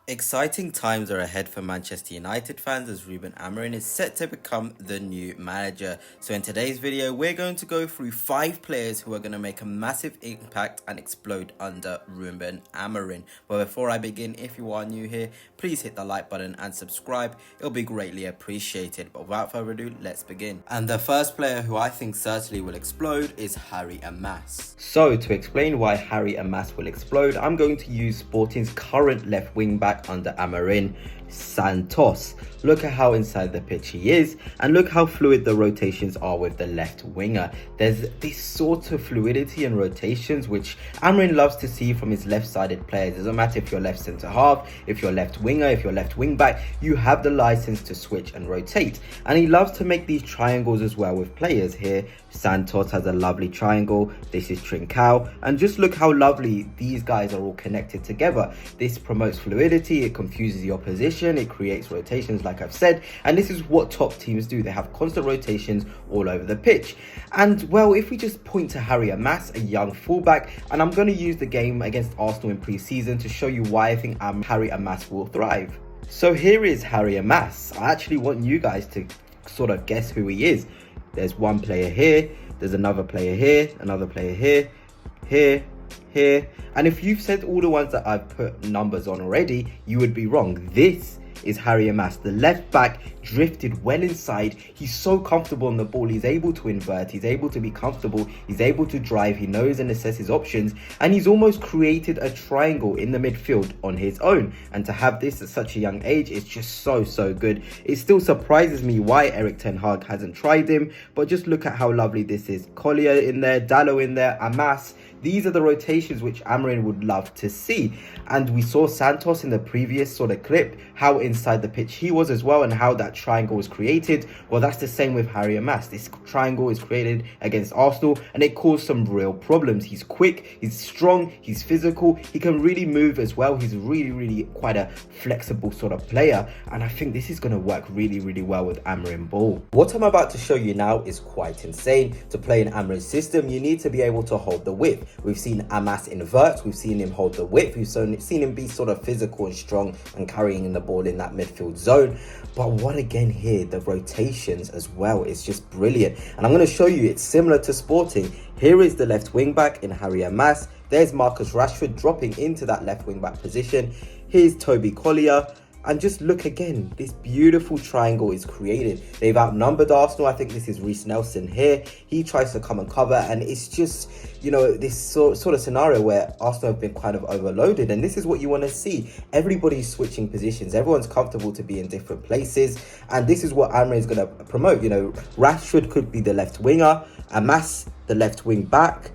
Exciting times are ahead for Manchester United fans as Ruben Amorim is set to become the new manager. So in today's video, we're going to go through 5 players who are going to make a massive impact and explode under Ruben Amorim. But before I begin, if you are new here, please hit the like button and subscribe. It'll be greatly appreciated. But without further ado, let's begin. And the first player who I think certainly will explode is Harry Amass. So to explain why Harry Amass will explode, I'm going to use Sporting's current left wing back under Amorim, Santos. Look at how inside the pitch he is, and look how fluid the rotations are with the left winger. There's this sort of fluidity and rotations which Amorim loves to see from his left-sided players. It doesn't matter if you're left centre half, if you're left winger, if you're left wing back, you have the license to switch and rotate. And he loves to make these triangles as well with players. Here Santos has a lovely triangle, this is Trincao, and just look how lovely these guys are all connected together. This promotes fluidity, it confuses the opposition, it creates rotations like I've said, and this is what top teams do. They have constant rotations all over the pitch. And well, if we just point to Harry Amass, a young fullback, and I'm going to use the game against Arsenal in pre-season to show you why I think Harry Amass will thrive. So here is Harry Amass. I actually want you guys to sort of guess who he is. There's one player here, there's another player here, another player here, here. And if you've said all the ones that I've put numbers on already, you would be wrong. This is Harry Amass. The left back drifted well inside. He's so comfortable on the ball. He's able to invert. He's able to be comfortable. He's able to drive. He knows and assesses options. And he's almost created a triangle in the midfield on his own. And to have this at such a young age is just so good. It still surprises me why Erik ten Hag hasn't tried him. But just look at how lovely this is. Collier in there, Diallo in there, Amass. These are the rotations which Amorim would love to see. And we saw Santos in the previous sort of clip, how inside the pitch he was as well, and how that triangle was created. Well, that's the same with Harry Amass. This triangle is created against Arsenal, and it caused some real problems. He's quick, he's strong, he's physical, he can really move as well. He's really quite a flexible sort of player, and I think this is going to work really well with Amorim ball. What I'm about to show you now is quite insane. To play in Amorim's system, you need to be able to hold the width. We've seen Amass invert, we've seen him hold the width, we've seen him be sort of physical and strong and carrying the ball in that midfield zone. But what again here, the rotations as well is just brilliant. And I'm going to show you it's similar to Sporting. Here is the left wing back in Harry Amass. There's Marcus Rashford dropping into that left wing back position. Here's Toby Collier. And just look again, this beautiful triangle is created. They've outnumbered Arsenal. I think this is Reiss Nelson here. He tries to come and cover, and it's just, you know, this sort of scenario where Arsenal have been kind of overloaded. And this is what you want to see. Everybody's switching positions. Everyone's comfortable to be in different places. And this is what Amorim is going to promote. You know, Rashford could be the left winger, Amass the left wing back,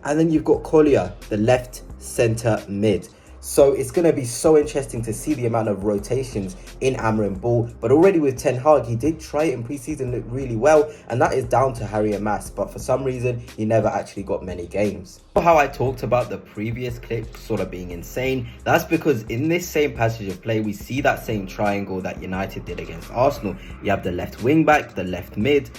and then you've got Collier, the left centre mid. So it's going to be so interesting to see the amount of rotations in Amorim ball. But already with Ten Hag, he did try it in pre-season, looked really well. And that is down to Harry Amass. But for some reason, he never actually got many games. How I talked about the previous clip sort of being insane, that's because in this same passage of play, we see that same triangle that United did against Arsenal. You have the left wing back, the left mid,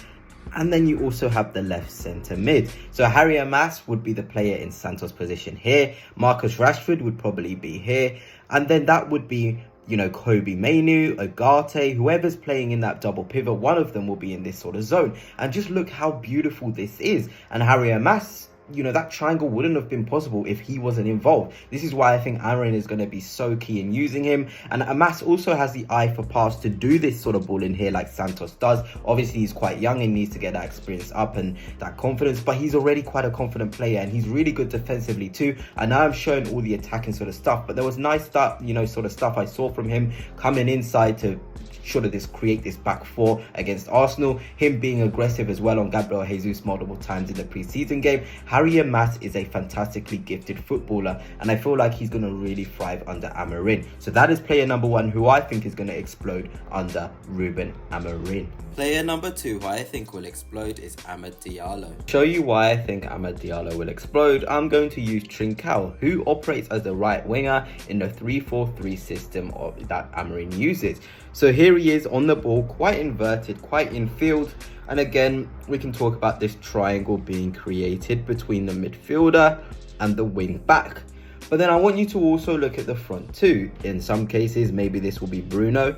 and then you also have the left centre mid. So Harry Amass would be the player in Santos' position here. Marcus Rashford would probably be here. And then that would be, you know, Kobe Mainoo, Ugarte, whoever's playing in that double pivot, one of them will be in this sort of zone. And just look how beautiful this is. And Harry Amass, you know, that triangle wouldn't have been possible if he wasn't involved. This is why I think Amorim is going to be so key in using him. And Amass also has the eye for pass to do this sort of ball in here like Santos does. Obviously, he's quite young and needs to get that experience up and that confidence, but he's already quite a confident player and he's really good defensively too. And now I'm showing all the attacking sort of stuff, but there was nice stuff, you know, sort of stuff I saw from him coming inside to sort of create this back four against Arsenal, him being aggressive as well on Gabriel Jesus multiple times in the pre-season game. Harry Amass is a fantastically gifted footballer, and I feel like he's going to really thrive under Amorim. So that is player number 1, who I think is going to explode under Ruben Amorim. Player number 2 who I think will explode is Amad Diallo. To show you why I think Amad Diallo will explode, I'm going to use Trincao, who operates as the right winger in the 3-4-3 system that Amorim uses. So here he is on the ball, quite inverted, quite in field. And again, we can talk about this triangle being created between the midfielder and the wing back. But then I want you to also look at the front too. In some cases, maybe this will be Bruno,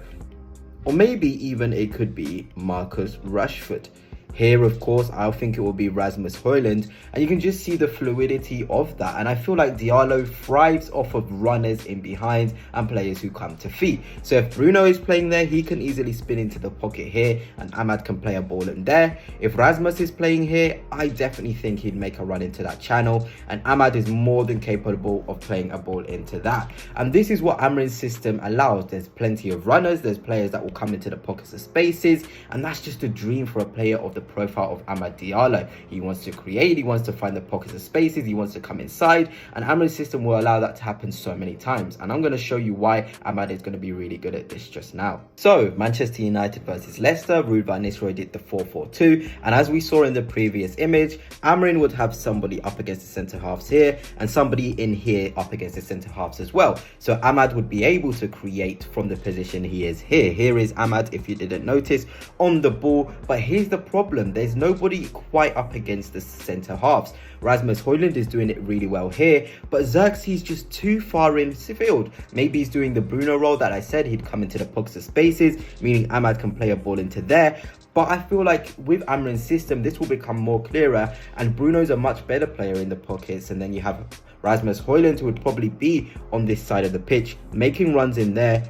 or maybe even it could be Marcus Rashford. Here, of course, I think it will be Rasmus Hojlund, and you can just see the fluidity of that. And I feel like Diallo thrives off of runners in behind and players who come to feet. So if Bruno is playing there, he can easily spin into the pocket here, and Amass can play a ball in there. If Rasmus is playing here, I definitely think he'd make a run into that channel, and Amass is more than capable of playing a ball into that. And this is what Amorim's system allows. There's plenty of runners, there's players that will come into the pockets of spaces, and that's just a dream for a player of the profile of Amad Diallo. He wants to create, he wants to find the pockets of spaces, he wants to come inside, and Amorim's system will allow that to happen so many times. And I'm going to show you why Amad is going to be really good at this just now. So Manchester United versus Leicester, Ruben van Nistelrooy did the 4-4-2, and as we saw in the previous image, Amorim would have somebody up against the centre halves here and somebody in here up against the centre halves as well. So Amad would be able to create from the position he is here. Here is Amad, if you didn't notice, on the ball. But here's the problem. There's nobody quite up against the centre halves. Rasmus Hojlund is doing it really well here, but Xerxes just too far in field. Maybe he's doing the Bruno role that I said, he'd come into the pockets of spaces, meaning Amad can play a ball into there. But I feel like with Amorim's system, this will become more clearer, and Bruno's a much better player in the pockets, and then you have Rasmus Hojlund, who would probably be on this side of the pitch, making runs in there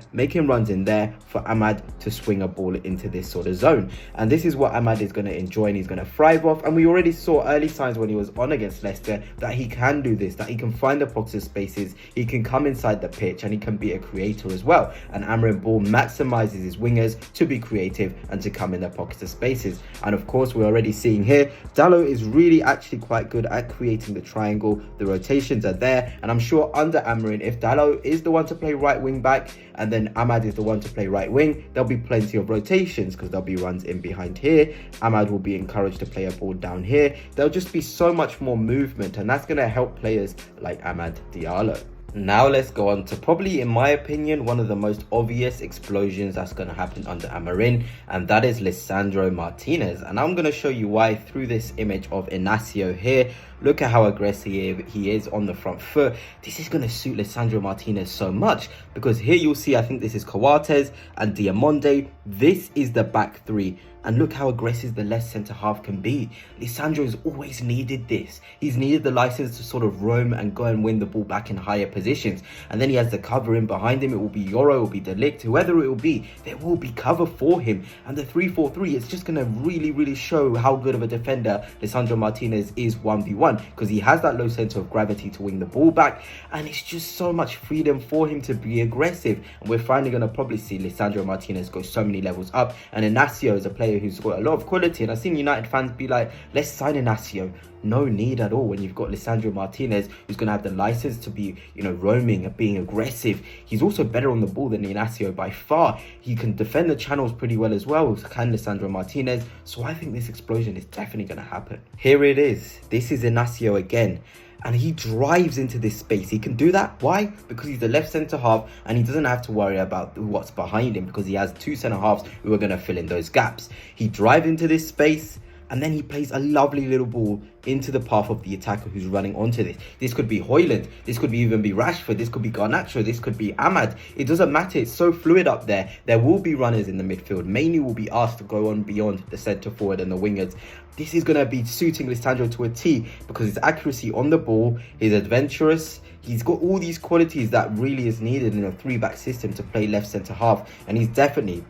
for Amad to swing a ball into this sort of zone. And this is what Amad is going to enjoy and he's going to thrive off. And we already saw early signs when he was on against Leicester that he can do this, that he can find the pockets of spaces, he can come inside the pitch, and he can be a creator as well. And Amorim Ball maximizes his wingers to be creative and to come in the pockets of spaces. And of course, we're already seeing here, Diallo is really actually quite good at creating the triangle. The rotations are there, and I'm sure under Amorim, if Diallo is the one to play right wing back and then Amad is the one to play right wing, there'll be plenty of rotations because there'll be runs in behind here. Amad will be encouraged to play a ball down here. There'll just be so much more movement, and that's going to help players like Amad Diallo. Now let's go on to probably, in my opinion, one of the most obvious explosions that's going to happen under Amorim, and that is Lisandro Martinez. And I'm going to show you why through this image of Inacio here. Look at how aggressive he is on the front foot. This is going to suit Lisandro Martinez so much, because here you'll see, I think this is Coates and Diamonde. This is the back three. And look how aggressive the left centre half can be. Lisandro has always needed this. He's needed the license to sort of roam and go and win the ball back in higher positions. And then he has the cover in behind him. It will be Yoro, it will be Delict, whoever it will be. There will be cover for him. And the 3-4-3, it's just going to really show how good of a defender Lisandro Martinez is 1v1. Because he has that low centre of gravity to wing the ball back. And it's just so much freedom for him to be aggressive. And we're finally going to probably see Lisandro Martinez go so many levels up. And Inacio is a player who's got a lot of quality, and I've seen United fans be like, let's sign Inacio. No need at all when you've got Lisandro Martinez, who's going to have the license to be, roaming and being aggressive. He's also better on the ball than Inacio by far. He can defend the channels pretty well as well, can Lisandro Martinez. So I think this explosion is definitely going to happen. Here it is. This is Inacio again. And he drives into this space. He can do that. Why? Because he's the left centre half and he doesn't have to worry about what's behind him, because he has two centre halves who are going to fill in those gaps. He drives into this space, and then he plays a lovely little ball into the path of the attacker who's running onto this. This could be Hojlund, this could even be Rashford, this could be Garnacho, this could be Amad. It doesn't matter, it's so fluid up there. There will be runners in the midfield. Mainly will be asked to go on beyond the centre forward and the wingers. This is going to be suiting Lisandro to a T, because his accuracy on the ball, he's adventurous, he's got all these qualities that really is needed in a three-back system to play left centre half, and he's definitely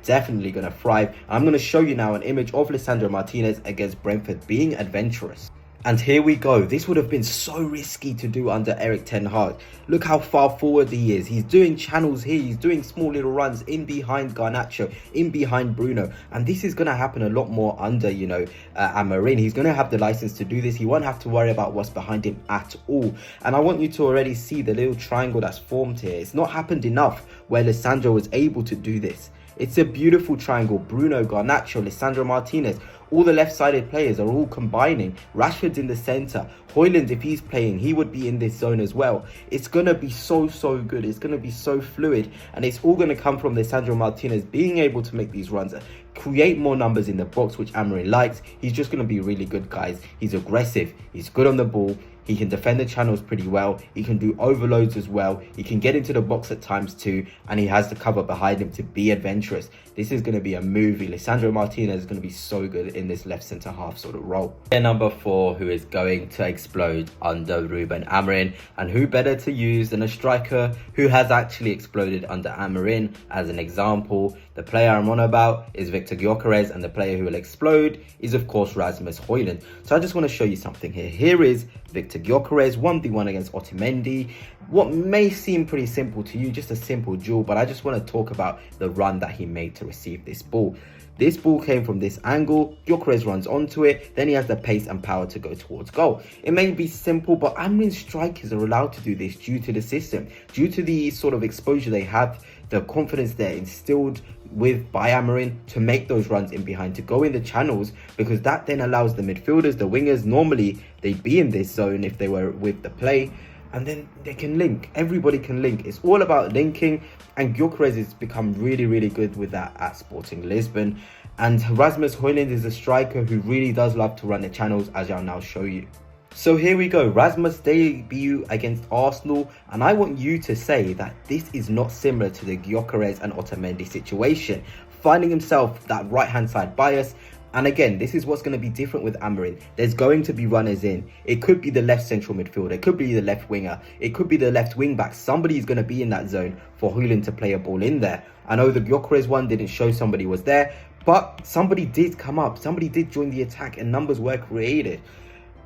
going to thrive. I'm going to show you now an image of Lisandro Martinez against Brentford being adventurous. And here we go. This would have been so risky to do under Erik ten Hag. Look how far forward he is. He's doing channels here. He's doing small little runs in behind Garnacho, in behind Bruno. And this is going to happen a lot more under, Amorim. He's going to have the license to do this. He won't have to worry about what's behind him at all. And I want you to already see the little triangle that's formed here. It's not happened enough where Lisandro was able to do this. It's a beautiful triangle. Bruno, Garnacho, Lisandro Martinez, All the left-sided players are all combining. Rashford's in the centre. Hojlund, if he's playing, he would be in this zone as well. It's going to be so good. It's going to be so fluid. And it's all going to come from Lisandro Martinez being able to make these runs, create more numbers in the box, which Amorim likes. He's just going to be really good, guys. He's aggressive. He's good on the ball. He can defend the channels pretty well. He can do overloads as well. He can get into the box at times too. And he has the cover behind him to be adventurous. This is going to be a movie. Lisandro Martinez is going to be so good in this left centre half sort of role. Player number 4 who is going to explode under Ruben Amorim. And who better to use than a striker who has actually exploded under Amorim. As an example, the player I'm on about is Victor Gyökeres, and the player who will explode is of course Rasmus Hojlund. So I just want to show you something here. Here is Victor Gyökeres 1v1 against Otamendi. What may seem pretty simple to you, just a simple duel, but I just want to talk about the run that he made to receive this ball. This ball came from this angle, Gyökeres runs onto it, then he has the pace and power to go towards goal. It may be simple, but Amorim's strikers are allowed to do this due to the system, due to the sort of exposure they have, the confidence they're instilled with by Amorim to make those runs in behind, to go in the channels, because that then allows the midfielders, the wingers, normally they'd be in this zone if they were with the play, and then they can link. Everybody can link. It's all about linking, and Gyökeres has become really good with that at Sporting Lisbon. And Rasmus Hojlund is a striker who really does love to run the channels, as I'll now show you. So here we go, Rasmus' debut against Arsenal, and I want you to say that this is not similar to the Gyökeres and Otamendi situation, finding himself that right-hand side bias. And again, this is what's going to be different with Amorim. There's going to be runners in. It could be the left central midfielder. It could be the left winger. It could be the left wing back. Somebody's going to be in that zone for Hojlund to play a ball in there. I know the Gyökeres one didn't show somebody was there, but somebody did come up. Somebody did join the attack and numbers were created.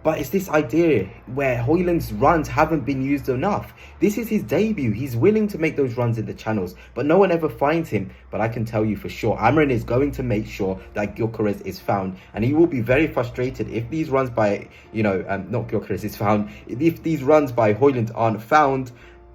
But it's this idea where Hojlund's runs haven't been used enough. This is his debut. He's willing to make those runs in the channels, but no one ever finds him. But I can tell you for sure, Amorim is going to make sure that Gyökeres is found. And he will be very frustrated if these runs by, not Gyökeres is found. If these runs by Hojlund aren't found,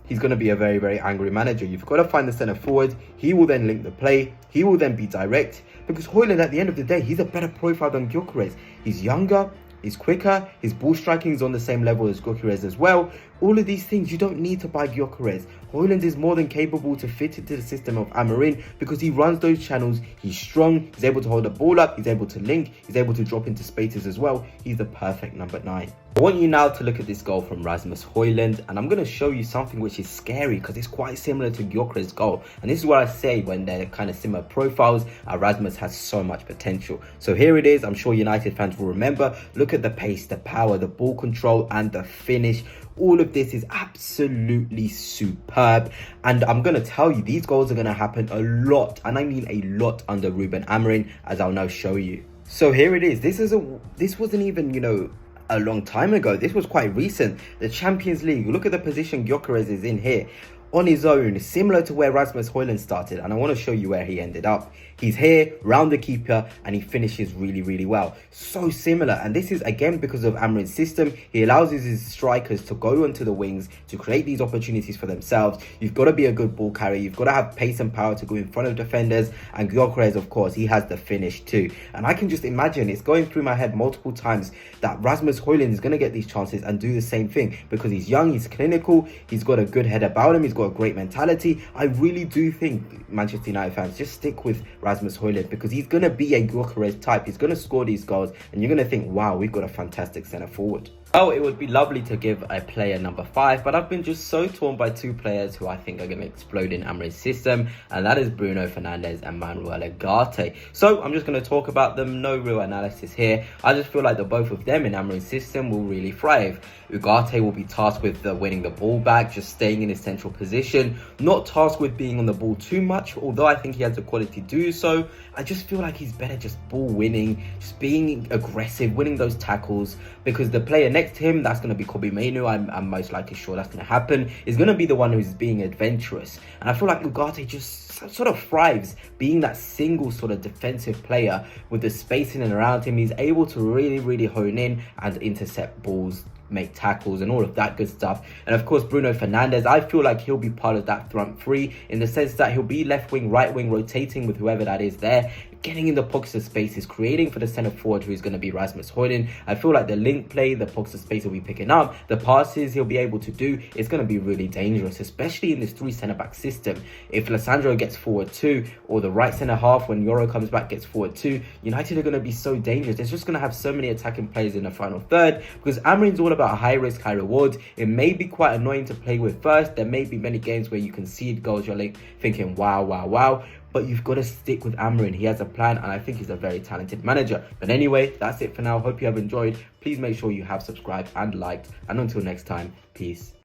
he's going to be a very angry manager. You've got to find the centre forward. He will then link the play. He will then be direct. Because Hojlund, at the end of the day, he's a better profile than Gyökeres. He's younger. He's quicker, his ball striking is on the same level as Gyökeres as well. All of these things, you don't need to buy Gyökeres. Hojlund is more than capable to fit into the system of Amorim because he runs those channels, he's strong, he's able to hold the ball up, he's able to link, he's able to drop into spaces as well. He's the perfect number 9. I want you now to look at this goal from Rasmus Hojlund, and I'm going to show you something which is scary because it's quite similar to Gyökeres' goal. And this is what I say when they're kind of similar profiles. Rasmus has so much potential. So here it is. I'm sure United fans will remember. Look at the pace, the power, the ball control and the finish. All of this is absolutely superb. And I'm going to tell you, these goals are going to happen a lot, and I mean a lot, under Ruben Amorim, as I'll now show you. So here it is. This wasn't even, a long time ago. This was quite recent. The Champions League. Look at the position Gyökeres is in here. On his own, similar to where Rasmus Hojlund started, and I want to show you where he ended up. He's here, round the keeper, and he finishes really well. So similar, and this is again because of Amorim's system. He allows his strikers to go onto the wings to create these opportunities for themselves. You've got to be a good ball carrier. You've got to have pace and power to go in front of defenders, and Gyökeres, of course, he has the finish too. And I can just imagine, it's going through my head multiple times, that Rasmus Hojlund is going to get these chances and do the same thing because he's young, he's clinical, he's got a good head about him, he's got a great mentality. I really do think, Manchester United fans, just stick with Rasmus Hojlund because he's going to be a Gyökeres type. He's going to score these goals and you're going to think, wow, we've got a fantastic centre forward. Oh, it would be lovely to give a player number 5, but I've been just so torn by 2 players who I think are going to explode in Amorim's system, and that is Bruno Fernandes and Bruno and Ugarte. So I'm just going to talk about them, no real analysis here. I just feel like the both of them in Amorim's system will really thrive. Ugarte will be tasked with winning the ball back, just staying in his central position, not tasked with being on the ball too much, although I think he has the quality to do so. I just feel like he's better just ball winning, just being aggressive, winning those tackles, because the player next to him, that's going to be Kobe Mainu, I'm most likely sure that's going to happen, is going to be the one who's being adventurous. And I feel like Ugarte just sort of thrives being that single sort of defensive player with the spacing and around him. He's able to really hone in and intercept balls, make tackles and all of that good stuff. And of course, Bruno Fernandes, I feel like he'll be part of that front three in the sense that he'll be left wing, right wing, rotating with whoever that is there. getting in the pockets of spaces, creating for the centre forward who is going to be Rasmus Hojlund. I feel like the link play, the pockets of space he'll be picking up, the passes he'll be able to do, is going to be really dangerous, especially in this 3 centre-back system. If Lisandro gets forward too, or the right centre-half when Euro comes back gets forward too, United are going to be so dangerous. They're just going to have so many attacking players in the final third, because Amorim's all about high risk, high reward. It may be quite annoying to play with first. There may be many games where you concede goals, you're like thinking, wow, wow, wow. But you've got to stick with Amorim. He has a plan, and I think he's a very talented manager. But anyway, that's it for now. Hope you have enjoyed. Please make sure you have subscribed and liked. And until next time, peace.